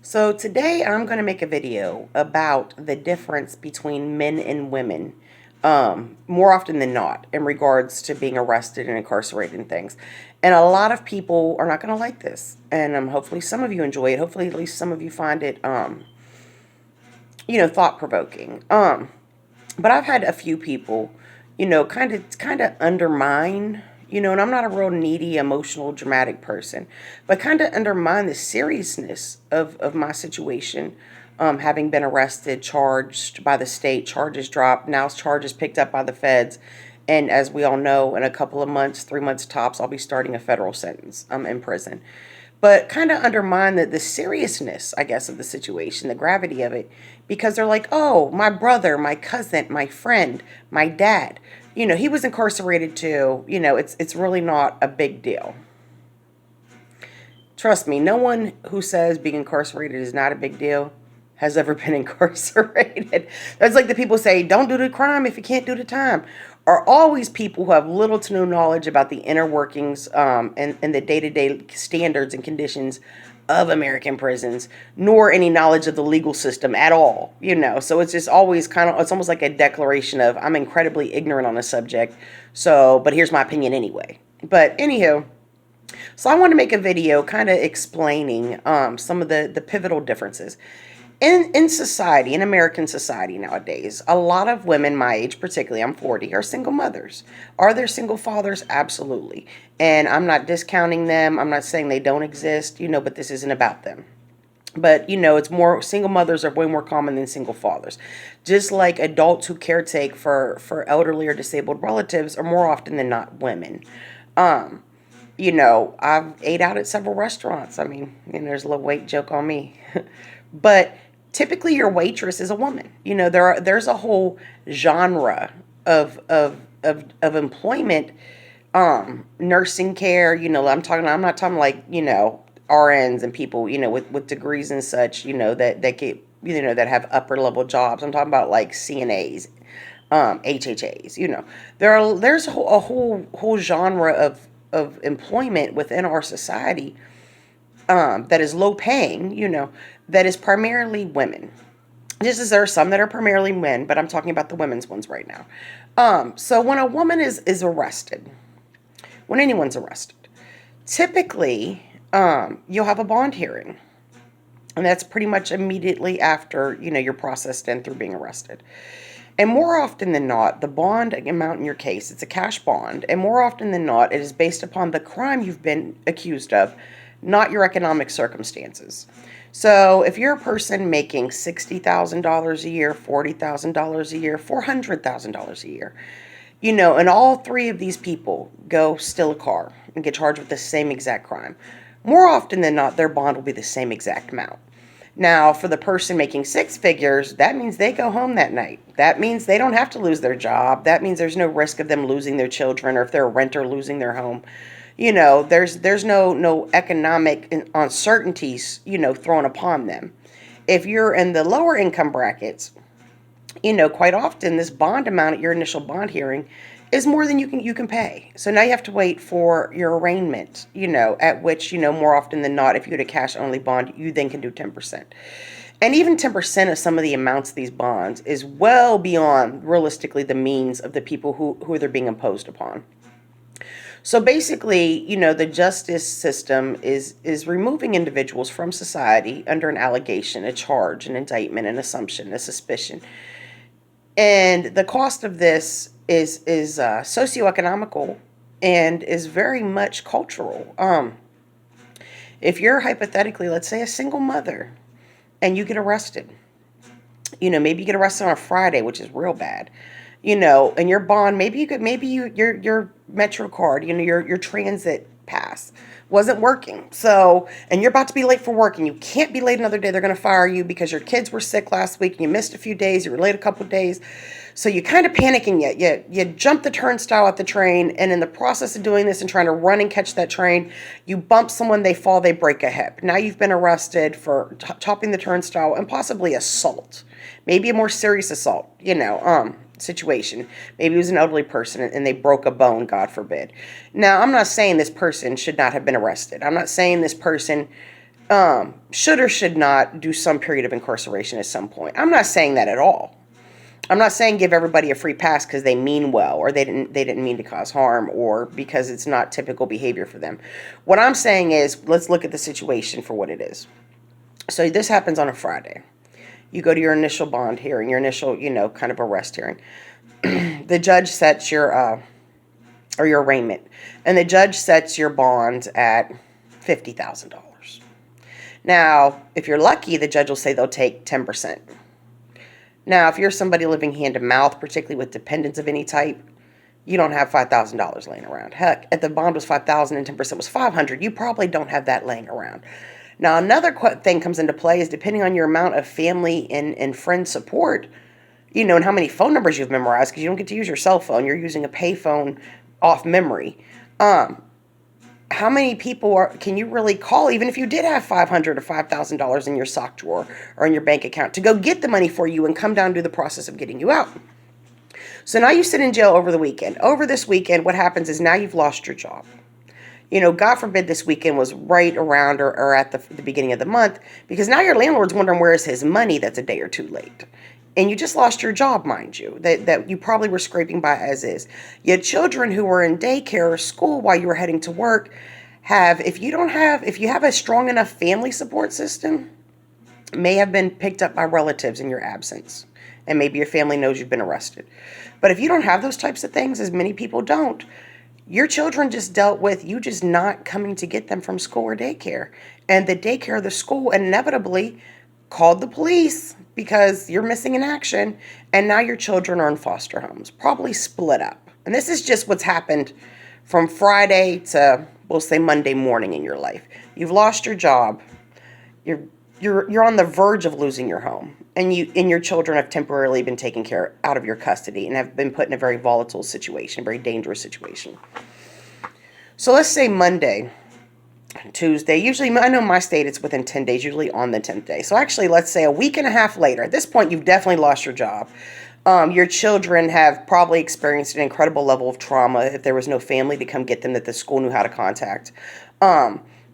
So today I'm going to make a video about the difference between men and women, more often than not, in regards to being arrested and incarcerated and things. And a lot of people are not going to like this. And hopefully some of you enjoy it. Hopefully at least some of you find it, thought provoking. But I've had a few people, kind of undermine, and I'm not a real needy, emotional, dramatic person, but kind of undermine the seriousness of my situation. Having been arrested, charged by the state, charges dropped, now charges picked up by the feds. And as we all know, in a couple of months, 3 months tops, I'll be starting a federal sentence in prison, but kind of undermine the seriousness, I guess, of the situation, the gravity of it, because they're like, oh, my brother, my cousin, my friend, my dad, he was incarcerated too. It's really not a big deal. Trust me, no one who says being incarcerated is not a big deal has ever been incarcerated. That's like the people say, don't do the crime if you can't do the time. Are always people who have little to no knowledge about the inner workings and the day-to-day standards and conditions of American prisons, nor any knowledge of the legal system at all. So it's just always it's almost like a declaration of, I'm incredibly ignorant on the subject, but here's my opinion anyway. But anywho, so I want to make a video kind of explaining some of the pivotal differences. In society, in American society nowadays, a lot of women my age, particularly, I'm 40, are single mothers. Are there single fathers? Absolutely. And I'm not discounting them. I'm not saying they don't exist, but this isn't about them. But, it's more, single mothers are way more common than single fathers. Just like adults who caretake for elderly or disabled relatives are more often than not women. I've ate out at several restaurants. I mean, there's a little weight joke on me. But typically your waitress is a woman. There's a whole genre of employment, nursing care, I'm not talking like, RNs and people, with degrees and such, that get, that have upper level jobs. I'm talking about like CNAs, HHAs, there's a whole genre of employment within our society, that is low paying, that is primarily women. Just as there are some that are primarily men, but I'm talking about the women's ones right now. So when a woman is arrested, when anyone's arrested, typically, you'll have a bond hearing. And that's pretty much immediately after, you're processed in through being arrested. And more often than not, the bond amount in your case, it's a cash bond. And more often than not, it is based upon the crime you've been accused of, not your economic circumstances. So if you're a person making $60,000 a year, $40,000 a year, $400,000 a year, and all three of these people go steal a car and get charged with the same exact crime, more often than not, their bond will be the same exact amount. Now, for the person making six figures, that means they go home that night. That means they don't have to lose their job. That means there's no risk of them losing their children, or if they're a renter, losing their home. There's no economic uncertainties, thrown upon them. If you're in the lower income brackets, quite often this bond amount at your initial bond hearing is more than you can pay. So now you have to wait for your arraignment, at which, more often than not, if you had a cash only bond, you then can do 10%. And even 10% of some of the amounts of these bonds is well beyond realistically the means of the people who they're being imposed upon. So basically, the justice system is removing individuals from society under an allegation, a charge, an indictment, an assumption, a suspicion. And the cost of this is socioeconomical and is very much cultural. If you're hypothetically, let's say, a single mother, and you get arrested, maybe you get arrested on a Friday, which is real bad. And your bond, your Metro card, your transit pass wasn't working. So, and you're about to be late for work and you can't be late another day. They're going to fire you because your kids were sick last week and you missed a few days. You were late a couple of days. So you kind of panic and you jump the turnstile at the train. And in the process of doing this and trying to run and catch that train, you bump someone, they fall, they break a hip. Now you've been arrested for topping the turnstile and possibly assault, maybe a more serious assault, situation. Maybe it was an elderly person and they broke a bone, God forbid. Now, I'm not saying this person should not have been arrested. I'm not saying this person should or should not do some period of incarceration at some point. I'm not saying that at all. I'm not saying give everybody a free pass because they mean well, or they didn't mean to cause harm, or because it's not typical behavior for them. What I'm saying is, let's look at the situation for what it is. So this happens on a Friday. You go to your initial bond hearing, your initial, kind of arrest hearing. The judge sets or your arraignment, and the judge sets your bond at $50,000. Now, if you're lucky, the judge will say they'll take 10%. Now, if you're somebody living hand to mouth, particularly with dependents of any type, you don't have $5,000 laying around. Heck, if the bond was $5,000 and 10% was $500, you probably don't have that laying around. Now, another thing comes into play is depending on your amount of family and friend support, and how many phone numbers you've memorized, because you don't get to use your cell phone. You're using a pay phone off memory. How many people can you really call, even if you did have $500 or $5,000 in your sock drawer or in your bank account, to go get the money for you and come down to the process of getting you out? So now you sit in jail over the weekend. Over this weekend, what happens is now you've lost your job. God forbid this weekend was right around or at the beginning of the month, because now your landlord's wondering where is his money that's a day or two late. And you just lost your job, mind you, that you probably were scraping by as is. Your children who were in daycare or school while you were heading to work if you have a strong enough family support system, may have been picked up by relatives in your absence. And maybe your family knows you've been arrested. But if you don't have those types of things, as many people don't, your children just dealt with you just not coming to get them from school or daycare. And the daycare or the school inevitably called the police because you're missing in action. And now your children are in foster homes, probably split up. And this is just what's happened from Friday to, we'll say, Monday morning in your life. You've lost your job. You're on the verge of losing your home. And your children have temporarily been taken out of your custody and have been put in a very volatile situation, a very dangerous situation. So let's say Monday, Tuesday. Usually, I know my state, it's within 10 days, usually on the 10th day. So actually, let's say a week and a half later. At this point, you've definitely lost your job. Your children have probably experienced an incredible level of trauma if there was no family to come get them that the school knew how to contact.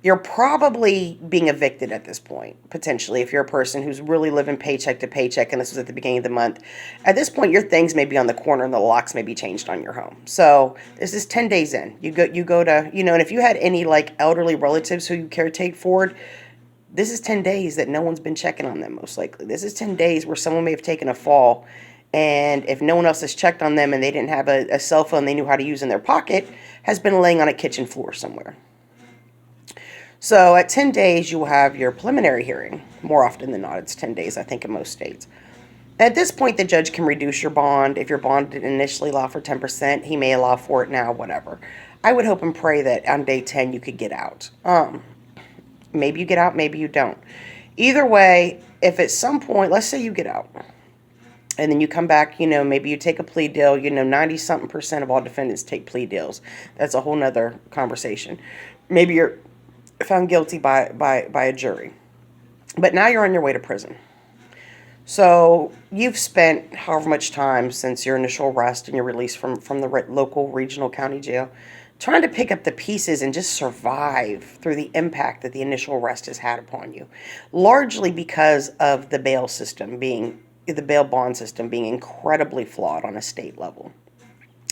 You're probably being evicted at this point, potentially, if you're a person who's really living paycheck to paycheck, and this was at the beginning of the month. At this point, your things may be on the corner and the locks may be changed on your home. So this is 10 days in. You go to, and if you had any elderly relatives who you caretake for, this is 10 days that no one's been checking on them, most likely. This is 10 days where someone may have taken a fall, and if no one else has checked on them and they didn't have a cell phone they knew how to use in their pocket, has been laying on a kitchen floor somewhere. So at 10 days, you will have your preliminary hearing. More often than not, it's 10 days, I think, in most states. At this point, the judge can reduce your bond. If your bond didn't initially allow for 10%, he may allow for it now, whatever. I would hope and pray that on day 10, you could get out. Maybe you get out, maybe you don't. Either way, if at some point, let's say you get out, and then you come back, maybe you take a plea deal. 90-something% of all defendants take plea deals. That's a whole nother conversation. Maybe you're found guilty by a jury. But now you're on your way to prison. So you've spent however much time since your initial arrest and your release from the local, regional, county jail trying to pick up the pieces and just survive through the impact that the initial arrest has had upon you. Largely because of the bail bond system being incredibly flawed on a state level.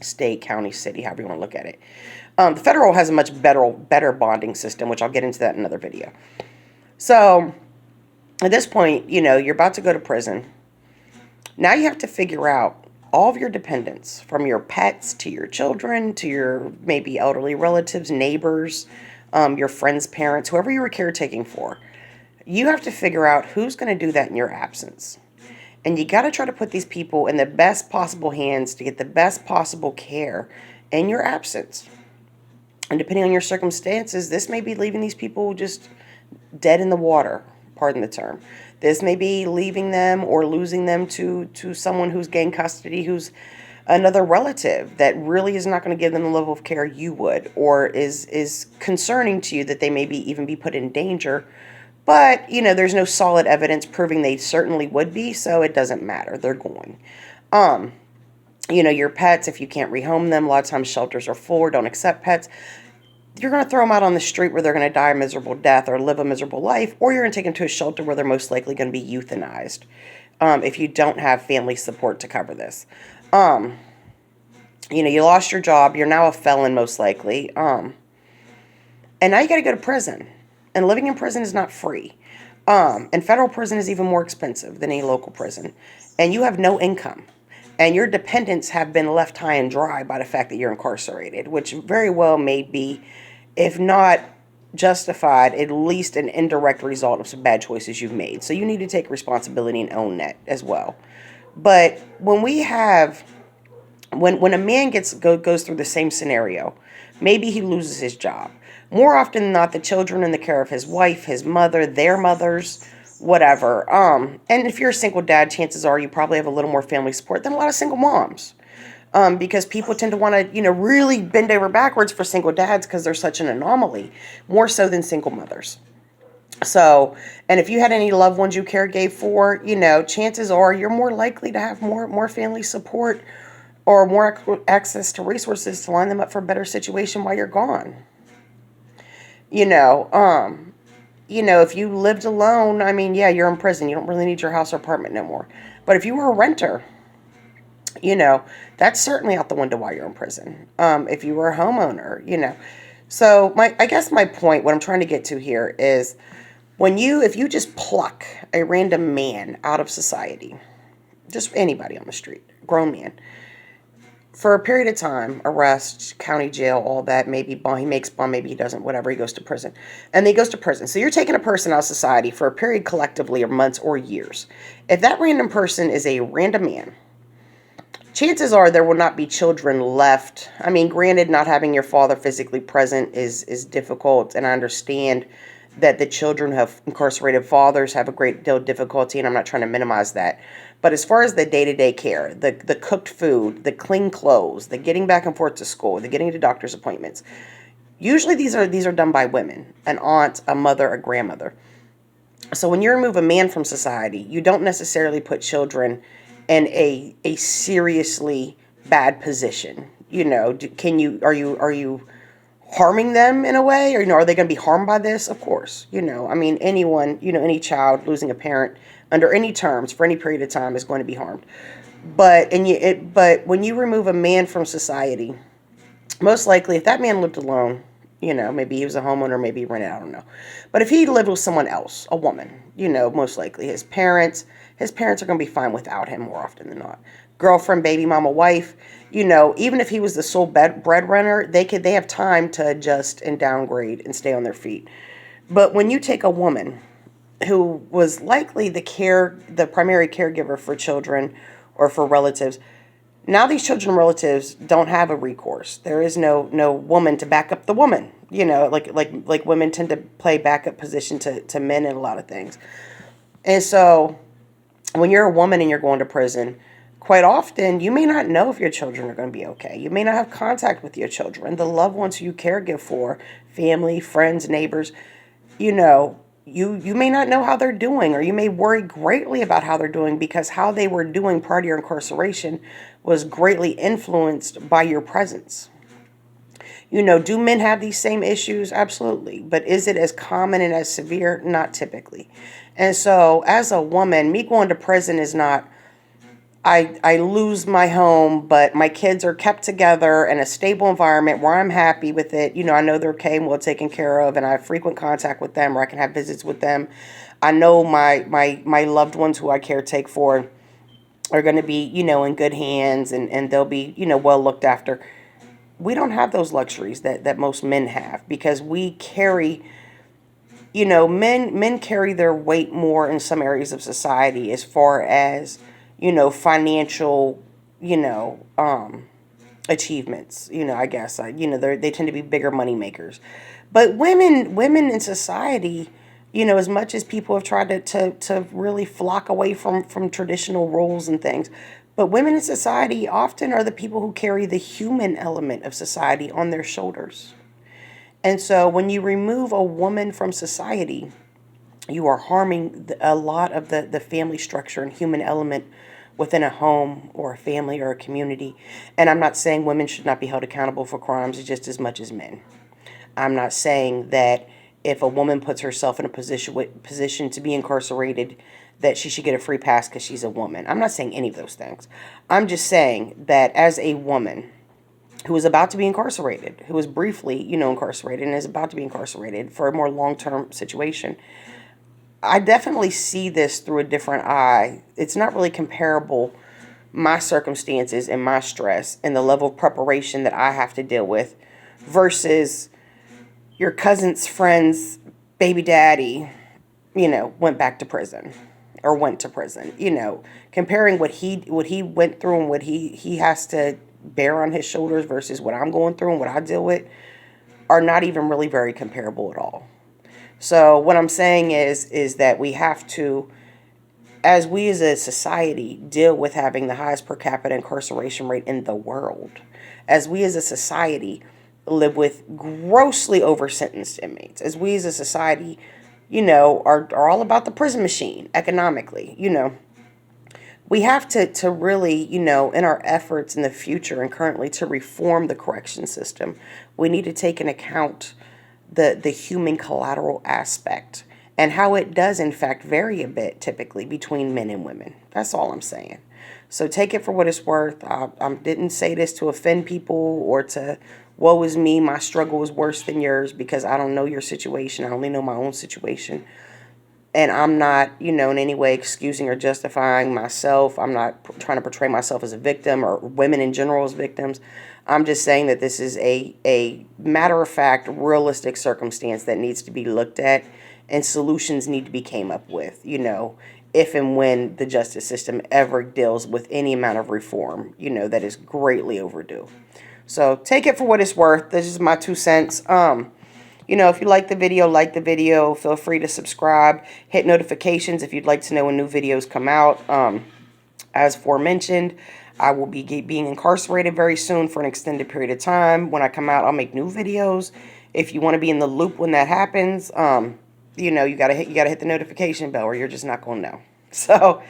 State, county, city, however you want to look at it. The federal has a much better bonding system, which I'll get into that in another video. So at this point, you're about to go to prison. Now you have to figure out all of your dependents, from your pets to your children to your maybe elderly relatives, neighbors, your friends' parents, whoever you were caretaking for. You have to figure out who's going to do that in your absence. And you got to try to put these people in the best possible hands to get the best possible care in your absence. And depending on your circumstances, this may be leaving these people just dead in the water, pardon the term. This may be leaving them or losing them to someone who's gained custody, who's another relative that really is not going to give them the level of care you would, or is concerning to you that they maybe even be put in danger. But, there's no solid evidence proving they certainly would be, so it doesn't matter. They're going. Your pets, if you can't rehome them, a lot of times shelters are full or don't accept pets. you're going to throw them out on the street where they're going to die a miserable death or live a miserable life, or you're going to take them to a shelter where they're most likely going to be euthanized, if you don't have family support to cover this. Um, you lost your job. You're now a felon, most likely. And now you got to go to prison. And living in prison is not free. And federal prison is even more expensive than any local prison. And you have no income. And your dependents have been left high and dry by the fact that you're incarcerated, which very well may be, if not justified, at least an indirect result of some bad choices you've made. So you need to take responsibility and own that as well. But when a man goes through the same scenario, maybe he loses his job. More often than not, the children in the care of his wife, his mother, their mothers, whatever. And if you're a single dad, chances are you probably have a little more family support than a lot of single moms. Because people tend to want to, really bend over backwards for single dads because they're such an anomaly, more so than single mothers. So, and if you had any loved ones you caregave for, chances are you're more likely to have more family support or more access to resources to line them up for a better situation while you're gone. You know, um, if you lived alone, I mean, yeah, you're in prison. You don't really need your house or apartment no more. But if you were a renter, you know, that's certainly out the window while you're in prison. If you were a homeowner. So I guess my point, what I'm trying to get to here is if you just pluck a random man out of society, just anybody on the street, grown man, for a period of time, arrest, county jail, all that, maybe bond, he makes bond, maybe he doesn't, whatever, he goes to prison. And then he goes to prison. So you're taking a person out of society for a period collectively of months or years. If that random person is a random man, chances are there will not be children left. I mean, granted, not having your father physically present is difficult, and I understand that the children who have incarcerated fathers have a great deal of difficulty, and I'm not trying to minimize that. But as far as the day-to-day care, the cooked food, the clean clothes, the getting back and forth to school, the getting to doctor's appointments, usually these are done by women, an aunt, a mother, a grandmother. So when you remove a man from society, you don't necessarily put children in a seriously bad position. Are you harming them in a way, or are they going to be harmed by this? Of course. I mean, anyone, any child losing a parent under any terms for any period of time is going to be harmed. But when you remove a man from society, most likely, if that man lived alone, maybe he was a homeowner, maybe he rented, I don't know. But if he lived with someone else, a woman, most likely his parents are going to be fine without him more often than not. Girlfriend, baby mama, wife, even if he was the sole breadwinner, they have time to adjust and downgrade and stay on their feet. But when you take a woman who was likely the primary caregiver for children or for relatives, now these children and relatives don't have a recourse. There is no woman to back up the woman. Like women tend to play backup position to men in a lot of things. And so when you're a woman and you're going to prison, quite often you may not know if your children are going to be okay. You may not have contact with your children, the loved ones who you caregive for, family, friends, neighbors. You may not know how they're doing, or you may worry greatly about how they're doing because how they were doing prior to your incarceration was greatly influenced by your presence. Do men have these same issues? Absolutely. But is it as common and as severe? Not typically. And so as a woman, me going to prison is not, I lose my home, but my kids are kept together in a stable environment where I'm happy with it. I know they're okay and well taken care of, and I have frequent contact with them, or I can have visits with them. I know my loved ones who I caretake for are going to be, in good hands, and they'll be, well looked after. We don't have those luxuries that most men have because we carry, men carry their weight more in some areas of society as far as, financial, achievements, I guess, they tend to be bigger money makers. But women in society, as much as people have tried to really flock away from traditional roles and things, but women in society often are the people who carry the human element of society on their shoulders. And so when you remove a woman from society, you are harming a lot of the family structure and human element within a home or a family or a community. And I'm not saying women should not be held accountable for crimes just as much as men. I'm not saying that if a woman puts herself in a position to be incarcerated, that she should get a free pass because she's a woman. I'm not saying any of those things. I'm just saying that as a woman who is about to be incarcerated, who was briefly, incarcerated and is about to be incarcerated for a more long-term situation, I definitely see this through a different eye. It's not really comparable, my circumstances and my stress and the level of preparation that I have to deal with versus your cousin's friend's baby daddy, went back to prison or went to prison. Comparing what he went through and what he has to bear on his shoulders versus what I'm going through and what I deal with are not even really very comparable at all. So what I'm saying is that we have to, as we as a society deal with having the highest per capita incarceration rate in the world, as we as a society live with grossly over sentenced inmates, as we as a society, are all about the prison machine economically, we have to really, in our efforts in the future and currently to reform the correction system, we need to take into account the human collateral aspect and how it does in fact vary a bit typically between men and women. That's all I'm saying. So take it for what it's worth. I didn't say this to offend people or to woe is me, my struggle is worse than yours, because I don't know your situation. I only know my own situation. And I'm not, in any way excusing or justifying myself. I'm not trying to portray myself as a victim or women in general as victims. I'm just saying that this is a matter of fact, realistic circumstance that needs to be looked at and solutions need to be came up with, if and when the justice system ever deals with any amount of reform, that is greatly overdue. So take it for what it's worth. This is my 2 cents. If you like the video, feel free to subscribe, hit notifications if you'd like to know when new videos come out. As aforementioned, I will be being incarcerated very soon for an extended period of time. When I come out, I'll make new videos. If you want to be in the loop when that happens, you gotta hit the notification bell or you're just not gonna know. So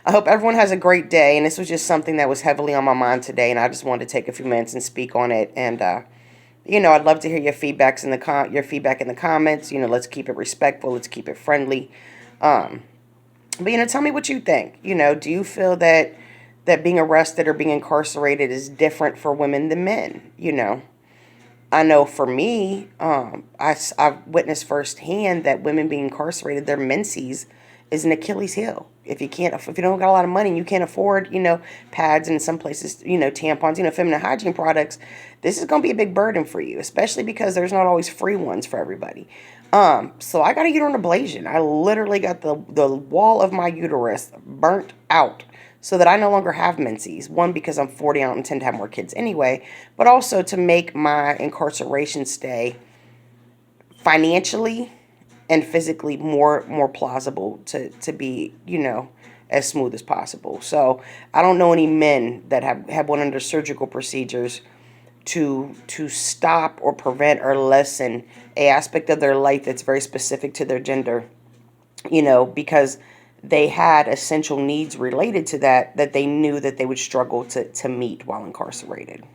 I hope everyone has a great day. And this was just something that was heavily on my mind today, and I just wanted to take a few minutes and speak on it. And I'd love to hear your feedback in the comments. Let's keep it respectful. Let's keep it friendly. But tell me what you think. Do you feel that being arrested or being incarcerated is different for women than men? I know for me, I've witnessed firsthand that women being incarcerated, their menses is an Achilles heel. If you don't got a lot of money and you can't afford, pads and in some places, tampons, feminine hygiene products, this is going to be a big burden for you, especially because there's not always free ones for everybody. So I got a uterine ablation. I literally got the wall of my uterus burnt out so that I no longer have menses. One, because I'm 40 and I don't intend to have more kids anyway, but also to make my incarceration stay financially and physically more plausible to be, as smooth as possible. So I don't know any men that have went under surgical procedures to stop or prevent or lessen a aspect of their life that's very specific to their gender, because they had essential needs related to that they knew that they would struggle to meet while incarcerated.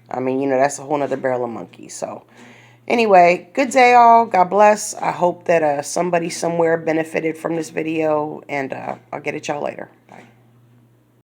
I mean, that's a whole nother barrel of monkeys. So anyway, good day, all. God bless. I hope that somebody somewhere benefited from this video, and I'll get at y'all later. Bye.